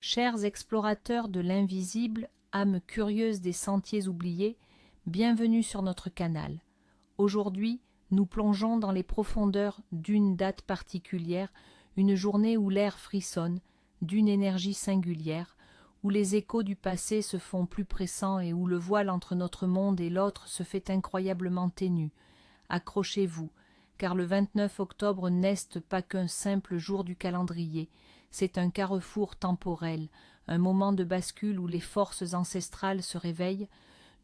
Chers explorateurs de l'invisible, âmes curieuses des sentiers oubliés, bienvenue sur notre canal. Aujourd'hui, nous plongeons dans les profondeurs d'une date particulière, une journée où l'air frissonne, d'une énergie singulière, où les échos du passé se font plus pressants et où le voile entre notre monde et l'autre se fait incroyablement ténu. Accrochez-vous, car le 29 octobre n'est pas qu'un simple jour du calendrier, c'est un carrefour temporel, un moment de bascule où les forces ancestrales se réveillent.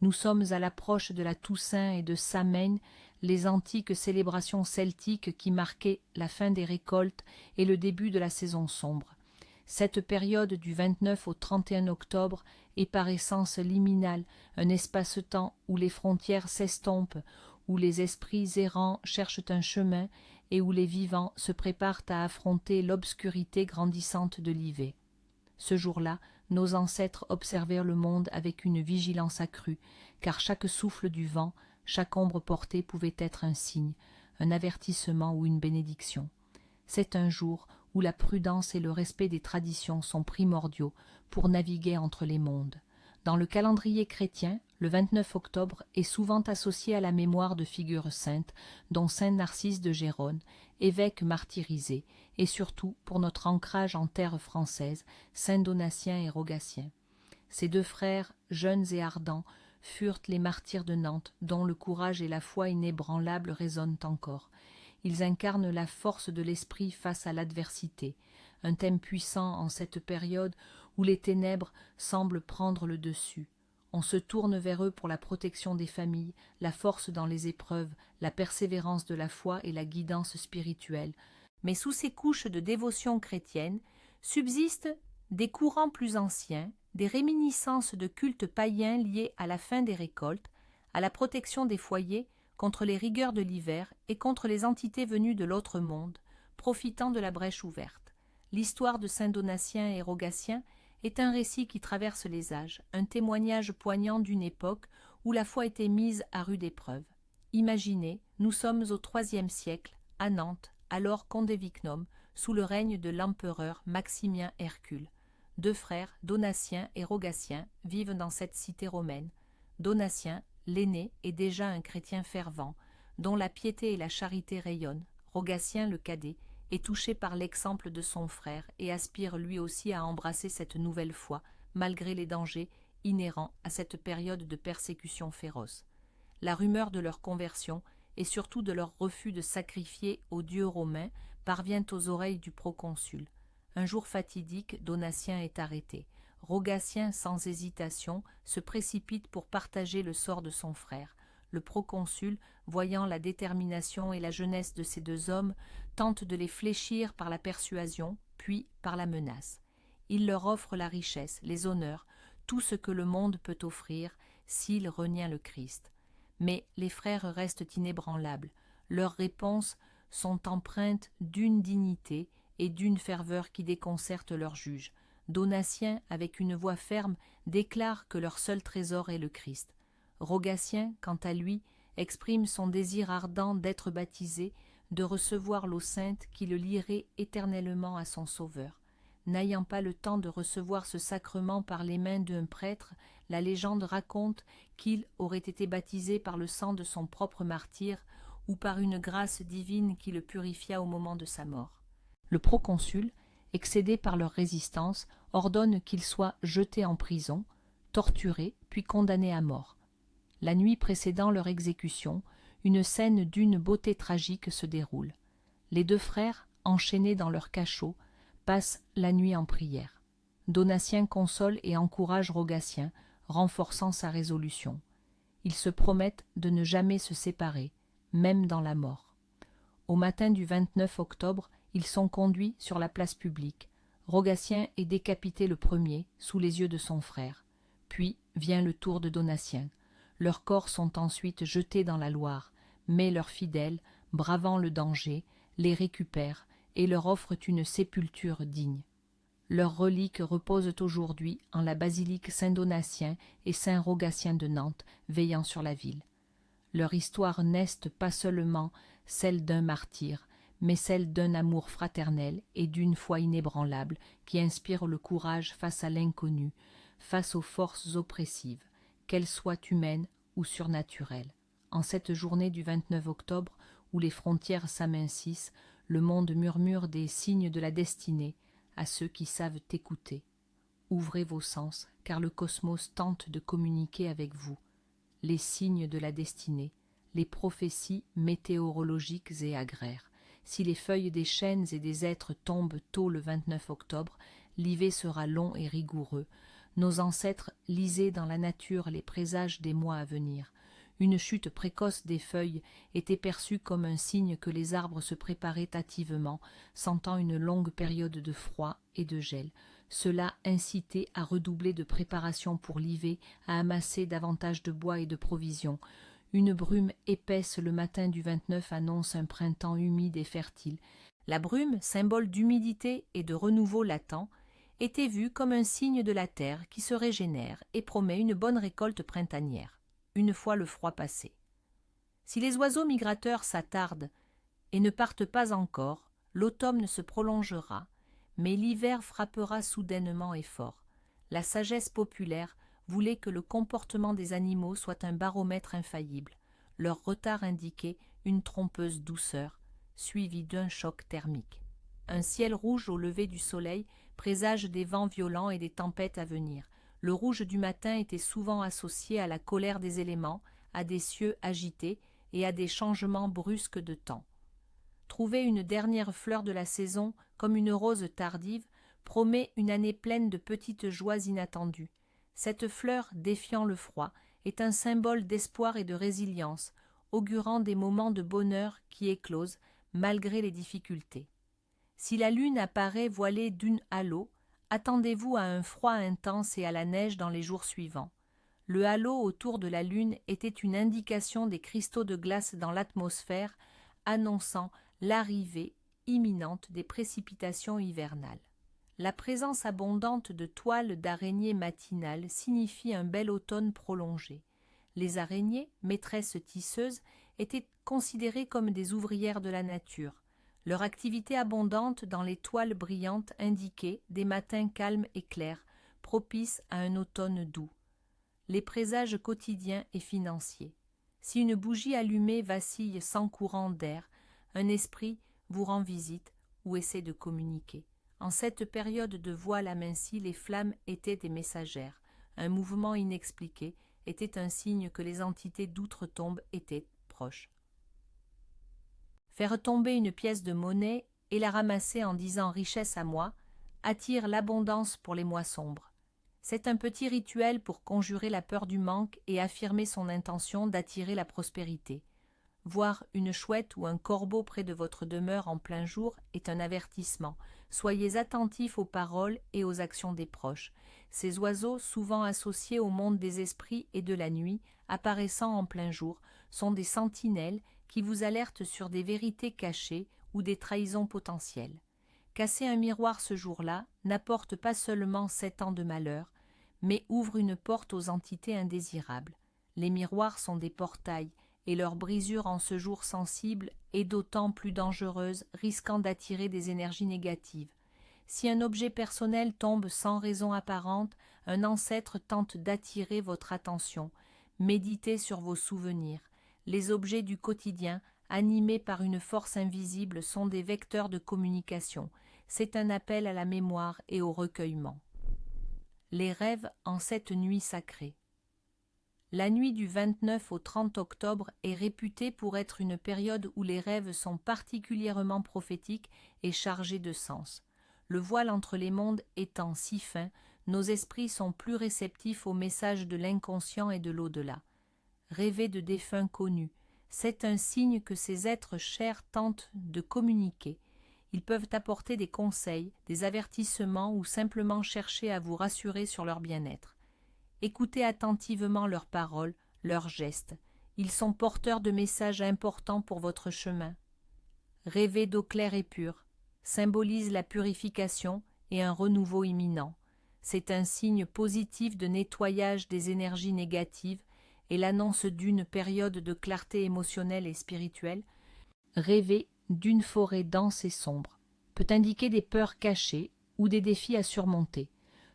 Nous sommes à l'approche de la Toussaint et de Samhain, les antiques célébrations celtiques qui marquaient la fin des récoltes et le début de la saison sombre. Cette période du 29 au 31 octobre est par essence liminale, un espace-temps où les frontières s'estompent, où les esprits errants cherchent un chemin et où les vivants se préparent à affronter l'obscurité grandissante de l'hiver. Ce jour-là, nos ancêtres observèrent le monde avec une vigilance accrue, car chaque souffle du vent, chaque ombre portée pouvait être un signe, un avertissement ou une bénédiction. C'est un jour où la prudence et le respect des traditions sont primordiaux pour naviguer entre les mondes. Dans le calendrier chrétien, le 29 octobre est souvent associé à la mémoire de figures saintes, dont saint Narcisse de Gérone, évêque martyrisé, et surtout, pour notre ancrage en terre française, saint Donatien et Rogatien. Ces deux frères, jeunes et ardents, furent les martyrs de Nantes, dont le courage et la foi inébranlables résonnent encore. Ils incarnent la force de l'esprit face à l'adversité, un thème puissant en cette période où les ténèbres semblent prendre le dessus. On se tourne vers eux pour la protection des familles, la force dans les épreuves, la persévérance de la foi et la guidance spirituelle. Mais sous ces couches de dévotion chrétienne subsistent des courants plus anciens, des réminiscences de cultes païens liés à la fin des récoltes, à la protection des foyers, contre les rigueurs de l'hiver et contre les entités venues de l'autre monde, profitant de la brèche ouverte. L'histoire de saint Donatien et Rogatien est un récit qui traverse les âges, un témoignage poignant d'une époque où la foi était mise à rude épreuve. Imaginez, nous sommes au IIIe siècle, à Nantes, alors Condé-Vicnum, sous le règne de l'empereur Maximien Hercule. Deux frères, Donatien et Rogatien, vivent dans cette cité romaine. Donatien, l'aîné, est déjà un chrétien fervent, dont la piété et la charité rayonnent. Rogatien, le cadet, est touché par l'exemple de son frère et aspire lui aussi à embrasser cette nouvelle foi, malgré les dangers inhérents à cette période de persécution féroce. La rumeur de leur conversion, et surtout de leur refus de sacrifier aux dieux romains, parvient aux oreilles du proconsul. Un jour fatidique, Donatien est arrêté. Rogatien, sans hésitation, se précipite pour partager le sort de son frère. Le proconsul, voyant la détermination et la jeunesse de ces deux hommes, tente de les fléchir par la persuasion, puis par la menace. Il leur offre la richesse, les honneurs, tout ce que le monde peut offrir s'il renie le Christ. Mais les frères restent inébranlables. Leurs réponses sont empreintes d'une dignité et d'une ferveur qui déconcertent leurs juges. Donatien, avec une voix ferme, déclare que leur seul trésor est le Christ. Rogatien, quant à lui, exprime son désir ardent d'être baptisé, de recevoir l'eau sainte qui le lierait éternellement à son Sauveur. N'ayant pas le temps de recevoir ce sacrement par les mains d'un prêtre, la légende raconte qu'il aurait été baptisé par le sang de son propre martyr ou par une grâce divine qui le purifia au moment de sa mort. Le proconsul, excédé par leur résistance, ordonne qu'ils soient jetés en prison, torturés, puis condamnés à mort. La nuit précédant leur exécution, une scène d'une beauté tragique se déroule. Les deux frères, enchaînés dans leur cachot, passent la nuit en prière. Donatien console et encourage Rogatien, renforçant sa résolution. Ils se promettent de ne jamais se séparer, même dans la mort. Au matin du 29 octobre, ils sont conduits sur la place publique. Rogatien est décapité le premier, sous les yeux de son frère. Puis vient le tour de Donatien. Leurs corps sont ensuite jetés dans la Loire, mais leurs fidèles, bravant le danger, les récupèrent et leur offrent une sépulture digne. Leurs reliques reposent aujourd'hui en la basilique Saint-Donatien et Saint-Rogatien de Nantes, veillant sur la ville. Leur histoire n'est pas seulement celle d'un martyr, mais celle d'un amour fraternel et d'une foi inébranlable qui inspire le courage face à l'inconnu, face aux forces oppressives, qu'elles soient humaines ou surnaturelles. En cette journée du 29 octobre, où les frontières s'amincissent, le monde murmure des signes de la destinée à ceux qui savent écouter. Ouvrez vos sens, car le cosmos tente de communiquer avec vous. Les signes de la destinée, les prophéties météorologiques et agraires. Si les feuilles des chênes et des hêtres tombent tôt le 29 octobre, l'hiver sera long et rigoureux. Nos ancêtres lisaient dans la nature les présages des mois à venir. Une chute précoce des feuilles était perçue comme un signe que les arbres se préparaient hâtivement, sentant une longue période de froid et de gel. Cela incitait à redoubler de préparation pour l'hiver, à amasser davantage de bois et de provisions. Une brume épaisse le matin du 29 annonce un printemps humide et fertile. La brume, symbole d'humidité et de renouveau latent, était vue comme un signe de la terre qui se régénère et promet une bonne récolte printanière, une fois le froid passé. Si les oiseaux migrateurs s'attardent et ne partent pas encore, l'automne se prolongera, mais l'hiver frappera soudainement et fort. La sagesse populaire voulait que le comportement des animaux soit un baromètre infaillible. Leur retard indiquait une trompeuse douceur, suivie d'un choc thermique. Un ciel rouge au lever du soleil présage des vents violents et des tempêtes à venir. Le rouge du matin était souvent associé à la colère des éléments, à des cieux agités et à des changements brusques de temps. Trouver une dernière fleur de la saison comme une rose tardive promet une année pleine de petites joies inattendues. Cette fleur, défiant le froid, est un symbole d'espoir et de résilience, augurant des moments de bonheur qui éclosent malgré les difficultés. Si la lune apparaît voilée d'une halo, attendez-vous à un froid intense et à la neige dans les jours suivants. Le halo autour de la lune était une indication des cristaux de glace dans l'atmosphère, annonçant l'arrivée imminente des précipitations hivernales. La présence abondante de toiles d'araignées matinales signifie un bel automne prolongé. Les araignées, maîtresses tisseuses, étaient considérées comme des ouvrières de la nature. Leur activité abondante dans les toiles brillantes indiquait des matins calmes et clairs, propices à un automne doux. Les présages quotidiens et financiers. Si une bougie allumée vacille sans courant d'air, un esprit vous rend visite ou essaie de communiquer. En cette période de voile aminci, les flammes étaient des messagères. Un mouvement inexpliqué était un signe que les entités d'outre-tombe étaient proches. Faire tomber une pièce de monnaie et la ramasser en disant « richesse à moi » attire l'abondance pour les mois sombres. C'est un petit rituel pour conjurer la peur du manque et affirmer son intention d'attirer la prospérité. Voir une chouette ou un corbeau près de votre demeure en plein jour est un avertissement. Soyez attentifs aux paroles et aux actions des proches. Ces oiseaux, souvent associés au monde des esprits et de la nuit, apparaissant en plein jour, sont des sentinelles qui vous alertent sur des vérités cachées ou des trahisons potentielles. Casser un miroir ce jour-là n'apporte pas seulement 7 ans de malheur, mais ouvre une porte aux entités indésirables. Les miroirs sont des portails, et leur brisure en ce jour sensible est d'autant plus dangereuse, risquant d'attirer des énergies négatives. Si un objet personnel tombe sans raison apparente, un ancêtre tente d'attirer votre attention. Méditez sur vos souvenirs. Les objets du quotidien, animés par une force invisible, sont des vecteurs de communication. C'est un appel à la mémoire et au recueillement. Les rêves en cette nuit sacrée. La nuit du 29 au 30 octobre est réputée pour être une période où les rêves sont particulièrement prophétiques et chargés de sens. Le voile entre les mondes étant si fin, nos esprits sont plus réceptifs aux messages de l'inconscient et de l'au-delà. Rêver de défunts connus, c'est un signe que ces êtres chers tentent de communiquer. Ils peuvent apporter des conseils, des avertissements ou simplement chercher à vous rassurer sur leur bien-être. Écoutez attentivement leurs paroles, leurs gestes. Ils sont porteurs de messages importants pour votre chemin. Rêver d'eau claire et pure symbolise la purification et un renouveau imminent. C'est un signe positif de nettoyage des énergies négatives et l'annonce d'une période de clarté émotionnelle et spirituelle. Rêver d'une forêt dense et sombre, peut indiquer des peurs cachées ou des défis à surmonter.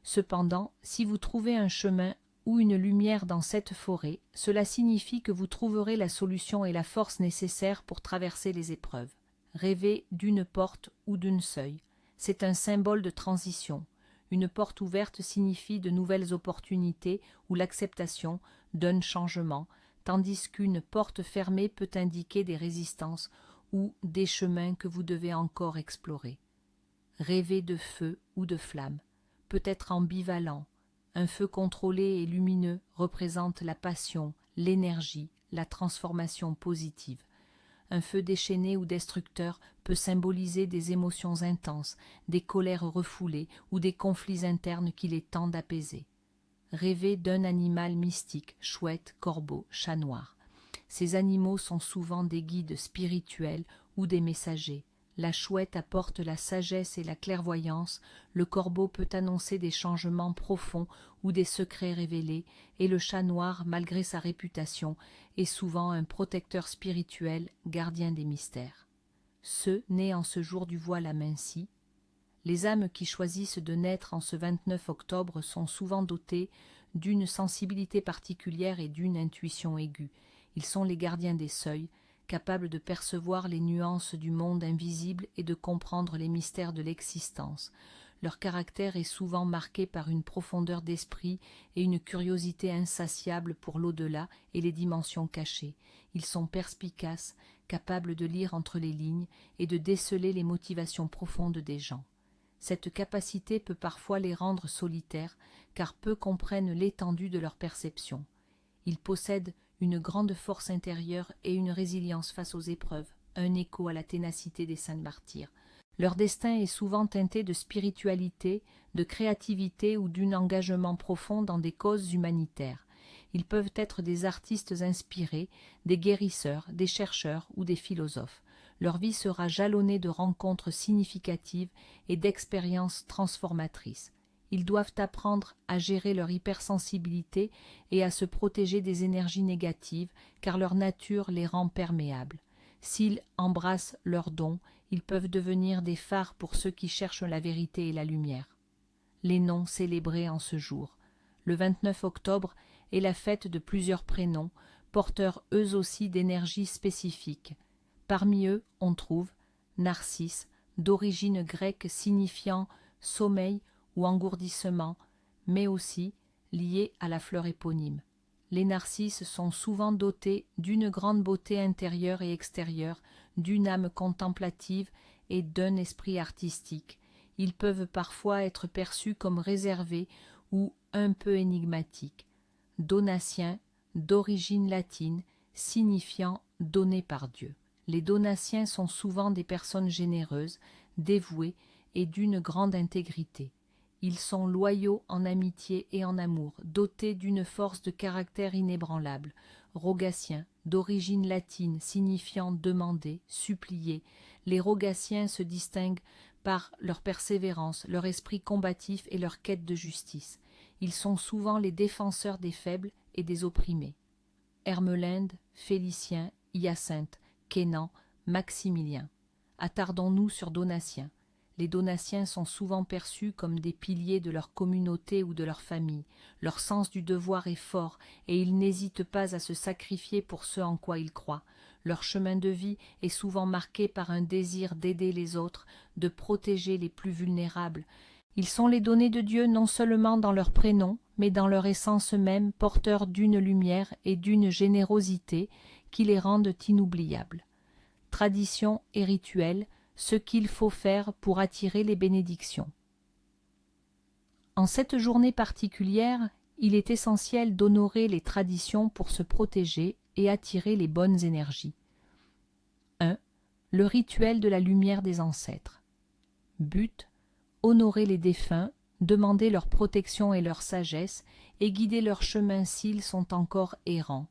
Cependant, si vous trouvez un chemin ou une lumière dans cette forêt, cela signifie que vous trouverez la solution et la force nécessaires pour traverser les épreuves. Rêver d'une porte ou d'un seuil, c'est un symbole de transition. Une porte ouverte signifie de nouvelles opportunités ou l'acceptation d'un changement, tandis qu'une porte fermée peut indiquer des résistances ou des chemins que vous devez encore explorer. Rêver de feu ou de flamme peut être ambivalent. Un feu contrôlé et lumineux représente la passion, l'énergie, la transformation positive. Un feu déchaîné ou destructeur peut symboliser des émotions intenses, des colères refoulées ou des conflits internes qu'il est temps d'apaiser. Rêver d'un animal mystique, chouette, corbeau, chat noir. Ces animaux sont souvent des guides spirituels ou des messagers. La chouette apporte la sagesse et la clairvoyance, le corbeau peut annoncer des changements profonds ou des secrets révélés, et le chat noir, malgré sa réputation, est souvent un protecteur spirituel, gardien des mystères. Ceux nés en ce jour du voile aminci, les âmes qui choisissent de naître en ce 29 octobre sont souvent dotées d'une sensibilité particulière et d'une intuition aiguë. Ils sont les gardiens des seuils, capables de percevoir les nuances du monde invisible et de comprendre les mystères de l'existence. Leur caractère est souvent marqué par une profondeur d'esprit et une curiosité insatiable pour l'au-delà et les dimensions cachées. Ils sont perspicaces, capables de lire entre les lignes et de déceler les motivations profondes des gens. Cette capacité peut parfois les rendre solitaires, car peu comprennent l'étendue de leur perception. Ils possèdent une grande force intérieure et une résilience face aux épreuves, un écho à la ténacité des saints martyrs. Leur destin est souvent teinté de spiritualité, de créativité ou d'un engagement profond dans des causes humanitaires. Ils peuvent être des artistes inspirés, des guérisseurs, des chercheurs ou des philosophes. Leur vie sera jalonnée de rencontres significatives et d'expériences transformatrices. Ils doivent apprendre à gérer leur hypersensibilité et à se protéger des énergies négatives, car leur nature les rend perméables. S'ils embrassent leurs dons, ils peuvent devenir des phares pour ceux qui cherchent la vérité et la lumière. Les noms célébrés en ce jour. Le 29 octobre est la fête de plusieurs prénoms, porteurs eux aussi d'énergies spécifiques. Parmi eux, on trouve Narcisse, d'origine grecque signifiant sommeil ou engourdissement, mais aussi lié à la fleur éponyme. Les narcisses sont souvent dotés d'une grande beauté intérieure et extérieure, d'une âme contemplative et d'un esprit artistique. Ils peuvent parfois être perçus comme réservés ou un peu énigmatiques. Donatien, d'origine latine, signifiant « donné par Dieu ». Les donatiens sont souvent des personnes généreuses, dévouées et d'une grande intégrité. Ils sont loyaux en amitié et en amour, dotés d'une force de caractère inébranlable. Rogatiens, d'origine latine, signifiant demander, supplier. Les Rogatiens se distinguent par leur persévérance, leur esprit combatif et leur quête de justice. Ils sont souvent les défenseurs des faibles et des opprimés. Hermelinde, Félicien, Hyacinthe, Kénan, Maximilien. Attardons-nous sur Donatien. Les Donatiens sont souvent perçus comme des piliers de leur communauté ou de leur famille. Leur sens du devoir est fort et ils n'hésitent pas à se sacrifier pour ce en quoi ils croient. Leur chemin de vie est souvent marqué par un désir d'aider les autres, de protéger les plus vulnérables. Ils sont les donnés de Dieu non seulement dans leur prénom, mais dans leur essence même, porteurs d'une lumière et d'une générosité qui les rendent inoubliables. Tradition et rituel, ce qu'il faut faire pour attirer les bénédictions. En cette journée particulière, il est essentiel d'honorer les traditions pour se protéger et attirer les bonnes énergies. 1. Le rituel de la lumière des ancêtres. But: honorer les défunts, demander leur protection et leur sagesse, et guider leur chemin s'ils sont encore errants.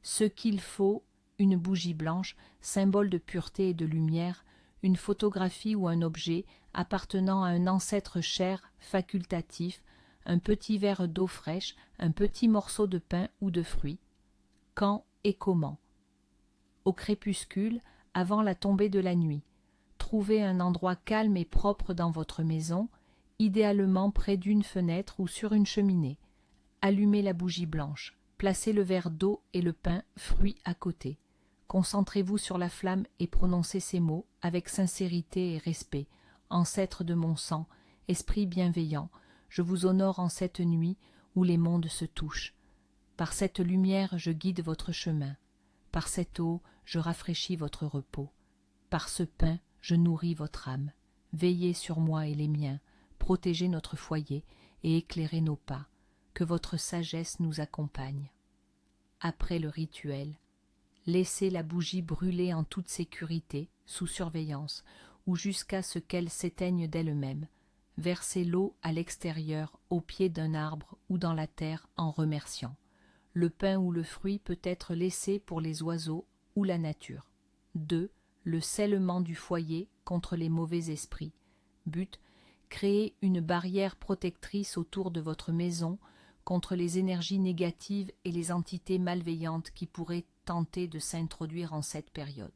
Ce qu'il faut: une bougie blanche, symbole de pureté et de lumière, une photographie ou un objet appartenant à un ancêtre cher, facultatif, un petit verre d'eau fraîche, un petit morceau de pain ou de fruit. Quand et comment? Au crépuscule, avant la tombée de la nuit. Trouvez un endroit calme et propre dans votre maison, idéalement près d'une fenêtre ou sur une cheminée. Allumez la bougie blanche, placez le verre d'eau et le pain fruit à côté. Concentrez-vous sur la flamme et prononcez ces mots avec sincérité et respect. Ancêtre de mon sang, esprit bienveillant, je vous honore en cette nuit où les mondes se touchent. Par cette lumière je guide votre chemin. Par cette eau je rafraîchis votre repos. Par ce pain je nourris votre âme. Veillez sur moi et les miens, protégez notre foyer et éclairez nos pas. Que votre sagesse nous accompagne. Après le rituel, laissez la bougie brûler en toute sécurité, sous surveillance, ou jusqu'à ce qu'elle s'éteigne d'elle-même. Versez l'eau à l'extérieur, au pied d'un arbre ou dans la terre en remerciant. Le pain ou le fruit peut être laissé pour les oiseaux ou la nature. 2. Le scellement du foyer contre les mauvais esprits. But, créer une barrière protectrice autour de votre maison contre les énergies négatives et les entités malveillantes qui pourraient tenter de s'introduire en cette période.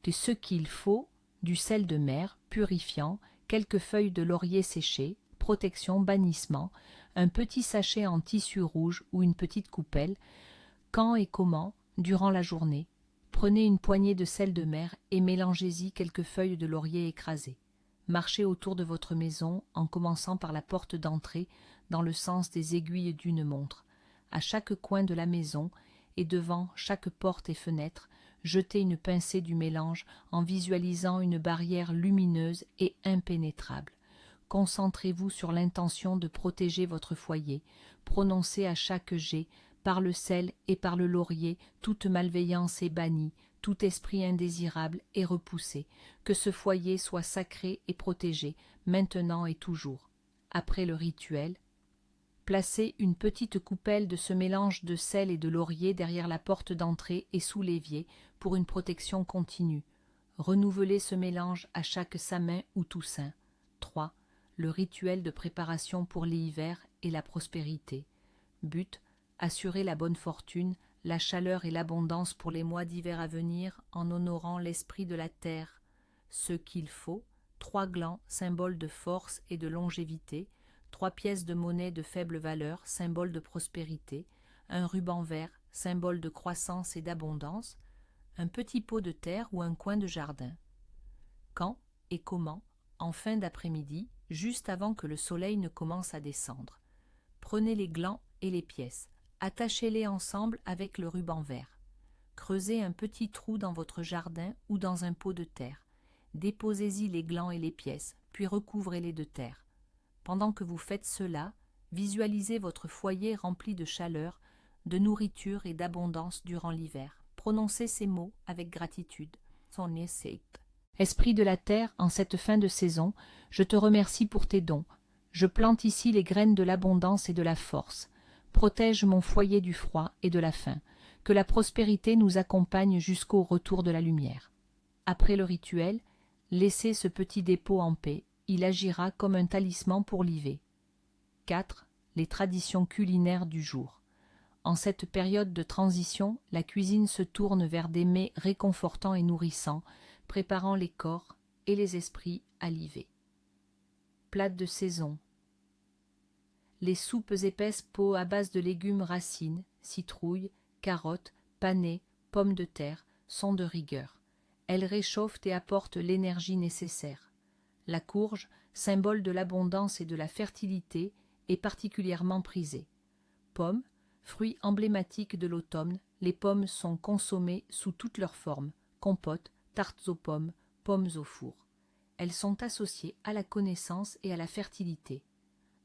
De ce qu'il faut, du sel de mer, purifiant, quelques feuilles de laurier séchées, protection, bannissement, un petit sachet en tissu rouge ou une petite coupelle, quand et comment, durant la journée. Prenez une poignée de sel de mer et mélangez-y quelques feuilles de laurier écrasées. Marchez autour de votre maison en commençant par la porte d'entrée dans le sens des aiguilles d'une montre. À chaque coin de la maison et devant chaque porte et fenêtre, jetez une pincée du mélange en visualisant une barrière lumineuse et impénétrable. Concentrez-vous sur l'intention de protéger votre foyer. Prononcez à chaque jet, par le sel et par le laurier, toute malveillance est bannie, tout esprit indésirable est repoussé, que ce foyer soit sacré et protégé, maintenant et toujours. Après le rituel, placez une petite coupelle de ce mélange de sel et de laurier derrière la porte d'entrée et sous l'évier pour une protection continue. Renouvelez ce mélange à chaque Samin ou Toussaint. 3. Le rituel de préparation pour l'hiver et la prospérité. But, assurer la bonne fortune, la chaleur et l'abondance pour les mois d'hiver à venir en honorant l'esprit de la terre. Ce qu'il faut, 3 glands, symbole de force et de longévité, 3 pièces de monnaie de faible valeur, symbole de prospérité, un ruban vert, symbole de croissance et d'abondance, un petit pot de terre ou un coin de jardin. Quand et comment? En fin d'après-midi, juste avant que le soleil ne commence à descendre. Prenez les glands et les pièces. Attachez-les ensemble avec le ruban vert. Creusez un petit trou dans votre jardin ou dans un pot de terre. Déposez-y les glands et les pièces, puis recouvrez-les de terre. Pendant que vous faites cela, visualisez votre foyer rempli de chaleur, de nourriture et d'abondance durant l'hiver. Prononcez ces mots avec gratitude. Esprit de la terre, en cette fin de saison, je te remercie pour tes dons. Je plante ici les graines de l'abondance et de la force. Protège mon foyer du froid et de la faim. Que la prospérité nous accompagne jusqu'au retour de la lumière. Après le rituel, laissez ce petit dépôt en paix. Il agira comme un talisman pour l'hiver. 4. Les traditions culinaires du jour. En cette période de transition, la cuisine se tourne vers des mets réconfortants et nourrissants, préparant les corps et les esprits à l'hiver. Plats de saison. Les soupes épaisses pots à base de légumes racines, citrouilles, carottes, panais, pommes de terre sont de rigueur. Elles réchauffent et apportent l'énergie nécessaire. La courge, symbole de l'abondance et de la fertilité, est particulièrement prisée. Pommes, fruit emblématique de l'automne, les pommes sont consommées sous toutes leurs formes, compotes, tartes aux pommes, pommes au four. Elles sont associées à la connaissance et à la fertilité.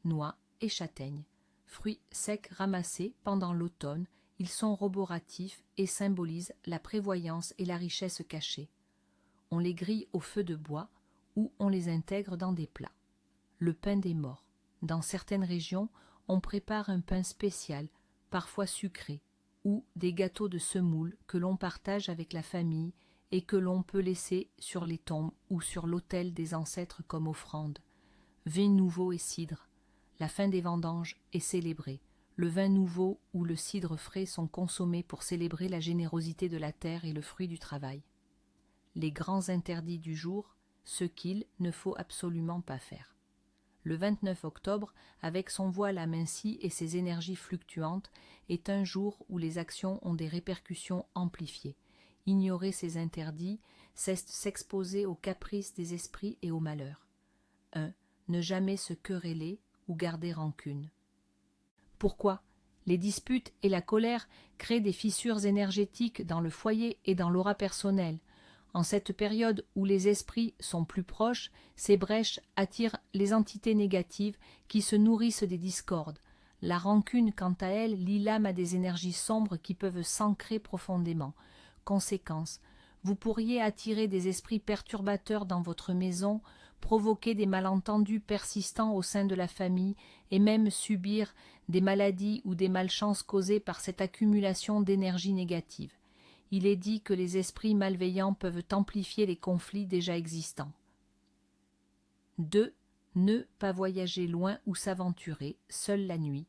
Noix et châtaignes, fruits secs ramassés pendant l'automne, ils sont roboratifs et symbolisent la prévoyance et la richesse cachée. On les grille au feu de bois ou on les intègre dans des plats. Le pain des morts. Dans certaines régions, on prépare un pain spécial, parfois sucré, ou des gâteaux de semoule que l'on partage avec la famille et que l'on peut laisser sur les tombes ou sur l'autel des ancêtres comme offrande. Vin nouveau et cidre. La fin des vendanges est célébrée. Le vin nouveau ou le cidre frais sont consommés pour célébrer la générosité de la terre et le fruit du travail. les grands interdits du jour, ce qu'il ne faut absolument pas faire. Le 29 octobre, avec son voile aminci et ses énergies fluctuantes, est un jour où les actions ont des répercussions amplifiées. Ignorer ces interdits, c'est s'exposer aux caprices des esprits et au malheur. 1. Ne jamais se quereller ou garder rancune. Pourquoi ? Les disputes et la colère créent des fissures énergétiques dans le foyer et dans l'aura personnelle. En cette période où les esprits sont plus proches, ces brèches attirent les entités négatives qui se nourrissent des discordes. La rancune, quant à elle, lie l'âme à des énergies sombres qui peuvent s'ancrer profondément. Conséquence, vous pourriez attirer des esprits perturbateurs dans votre maison, provoquer des malentendus persistants au sein de la famille et même subir des maladies ou des malchances causées par cette accumulation d'énergie négative. Il est dit que les esprits malveillants peuvent amplifier les conflits déjà existants. 2. Ne pas voyager loin ou s'aventurer, seule la nuit.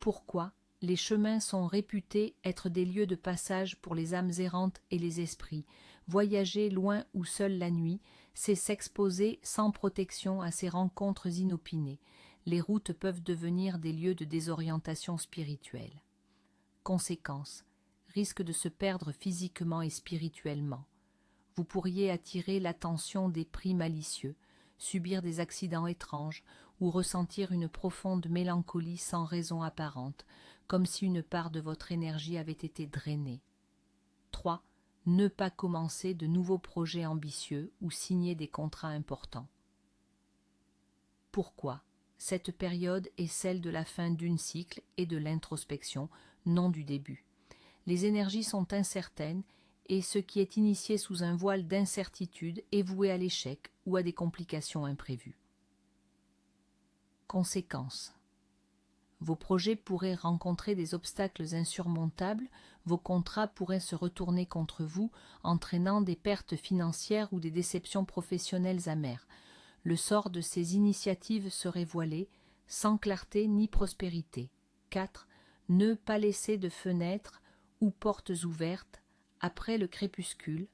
Pourquoi ? Les chemins sont réputés être des lieux de passage pour les âmes errantes et les esprits. Voyager loin ou seul la nuit, c'est s'exposer sans protection à ces rencontres inopinées. Les routes peuvent devenir des lieux de désorientation spirituelle. Conséquence, risque de se perdre physiquement et spirituellement. Vous pourriez attirer l'attention d'esprits malicieux, subir des accidents étranges ou ressentir une profonde mélancolie sans raison apparente, comme si une part de votre énergie avait été drainée. 3. Ne pas commencer de nouveaux projets ambitieux ou signer des contrats importants. Pourquoi ? Cette période est celle de la fin d'un cycle et de l'introspection, non du début. Les énergies sont incertaines et ce qui est initié sous un voile d'incertitude est voué à l'échec ou à des complications imprévues. Conséquences. Vos projets pourraient rencontrer des obstacles insurmontables, vos contrats pourraient se retourner contre vous, entraînant des pertes financières ou des déceptions professionnelles amères. Le sort de ces initiatives serait voilé, sans clarté ni prospérité. 4. Ne pas laisser de fenêtres ou portes ouvertes après le crépuscule.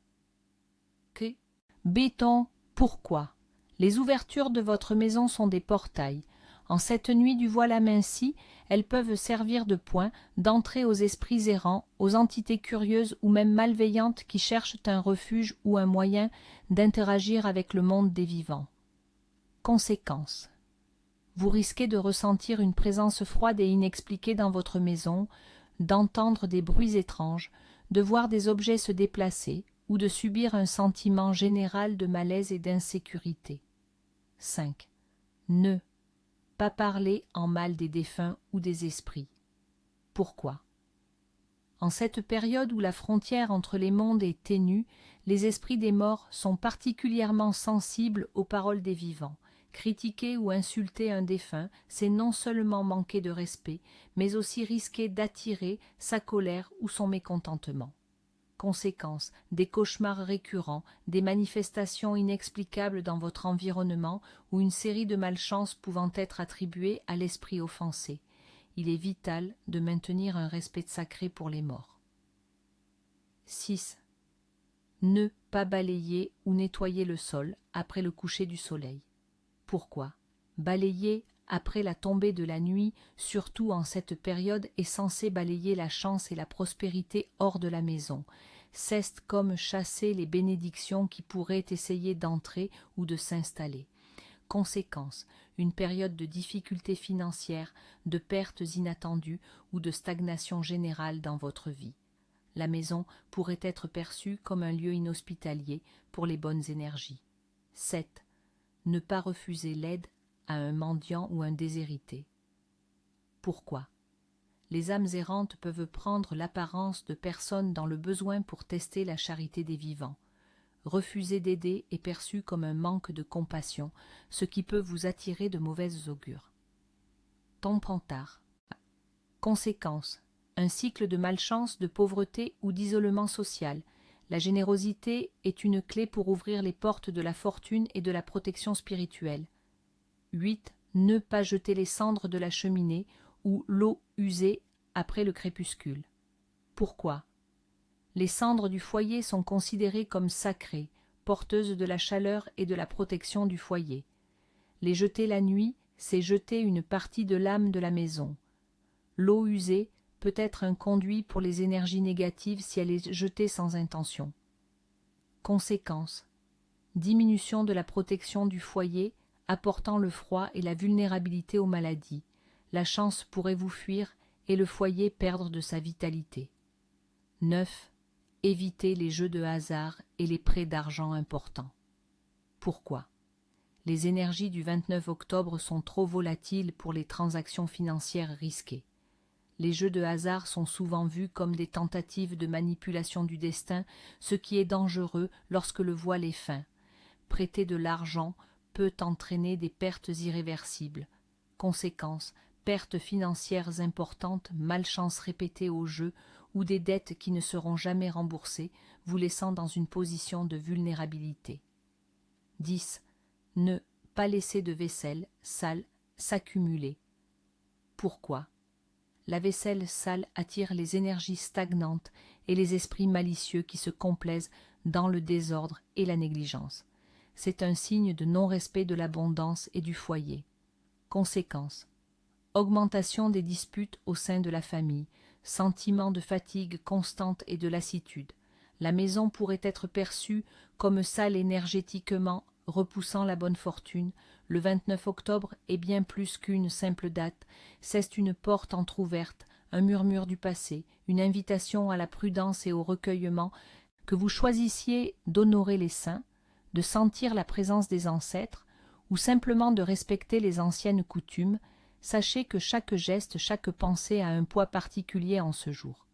Béton, pourquoi ? Les ouvertures de votre maison sont des portails. En cette nuit du voile aminci, elles peuvent servir de point d'entrée aux esprits errants, aux entités curieuses ou même malveillantes qui cherchent un refuge ou un moyen d'interagir avec le monde des vivants. Conséquence. Vous risquez de ressentir une présence froide et inexpliquée dans votre maison, d'entendre des bruits étranges, de voir des objets se déplacer ou de subir un sentiment général de malaise et d'insécurité. 5. Ne pas parler en mal des défunts ou des esprits. Pourquoi ? En cette période où la frontière entre les mondes est ténue, les esprits des morts sont particulièrement sensibles aux paroles des vivants. Critiquer ou insulter un défunt, c'est non seulement manquer de respect, mais aussi risquer d'attirer sa colère ou son mécontentement. Conséquence, des cauchemars récurrents, des manifestations inexplicables dans votre environnement ou une série de malchances pouvant être attribuées à l'esprit offensé. Il est vital de maintenir un respect sacré pour les morts. 6. Ne pas balayer ou nettoyer le sol après le coucher du soleil. Pourquoi ? Balayer après la tombée de la nuit, surtout en cette période, est censé balayer la chance et la prospérité hors de la maison. C'est comme chasser les bénédictions qui pourraient essayer d'entrer ou de s'installer. Conséquence, une période de difficultés financières, de pertes inattendues ou de stagnation générale dans votre vie. La maison pourrait être perçue comme un lieu inhospitalier pour les bonnes énergies. 7. Ne pas refuser l'aide à un mendiant ou un déshérité. Pourquoi ? Les âmes errantes peuvent prendre l'apparence de personnes dans le besoin pour tester la charité des vivants. Refuser d'aider est perçu comme un manque de compassion, ce qui peut vous attirer de mauvaises augures. Tompantard. Conséquence. Un cycle de malchance, de pauvreté ou d'isolement social. La générosité est une clé pour ouvrir les portes de la fortune et de la protection spirituelle. 8. Ne pas jeter les cendres de la cheminée ou l'eau usée après le crépuscule. Pourquoi ? Les cendres du foyer sont considérées comme sacrées, porteuses de la chaleur et de la protection du foyer. Les jeter la nuit, c'est jeter une partie de l'âme de la maison. L'eau usée peut être un conduit pour les énergies négatives si elle est jetée sans intention. Conséquences: diminution de la protection du foyer, apportant le froid et la vulnérabilité aux maladies. La chance pourrait vous fuir et le foyer perdre de sa vitalité. 9. Évitez les jeux de hasard et les prêts d'argent importants. Pourquoi? Les énergies du 29 octobre sont trop volatiles pour les transactions financières risquées. Les jeux de hasard sont souvent vus comme des tentatives de manipulation du destin, ce qui est dangereux lorsque le voile est fin. Prêter de l'argent peut entraîner des pertes irréversibles. Conséquences: pertes financières importantes, malchance répétée au jeu ou des dettes qui ne seront jamais remboursées, vous laissant dans une position de vulnérabilité. 10. Ne pas laisser de vaisselle sale s'accumuler. Pourquoi? La vaisselle sale attire les énergies stagnantes et les esprits malicieux qui se complaisent dans le désordre et la négligence. C'est un signe de non-respect de l'abondance et du foyer. Conséquences: augmentation des disputes au sein de la famille, sentiment de fatigue constante et de lassitude. La maison pourrait être perçue comme sale énergétiquement, repoussant la bonne fortune. Le 29 octobre est bien plus qu'une simple date, c'est une porte entr'ouverte, un murmure du passé, une invitation à la prudence et au recueillement, que vous choisissiez d'honorer les saints, de sentir la présence des ancêtres, ou simplement de respecter les anciennes coutumes. Sachez que chaque geste, chaque pensée a un poids particulier en ce jour.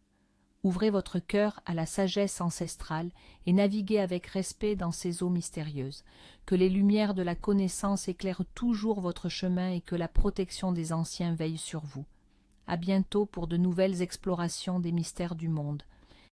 Ouvrez votre cœur à la sagesse ancestrale et naviguez avec respect dans ces eaux mystérieuses. Que les lumières de la connaissance éclairent toujours votre chemin et que la protection des anciens veille sur vous. À bientôt pour de nouvelles explorations des mystères du monde.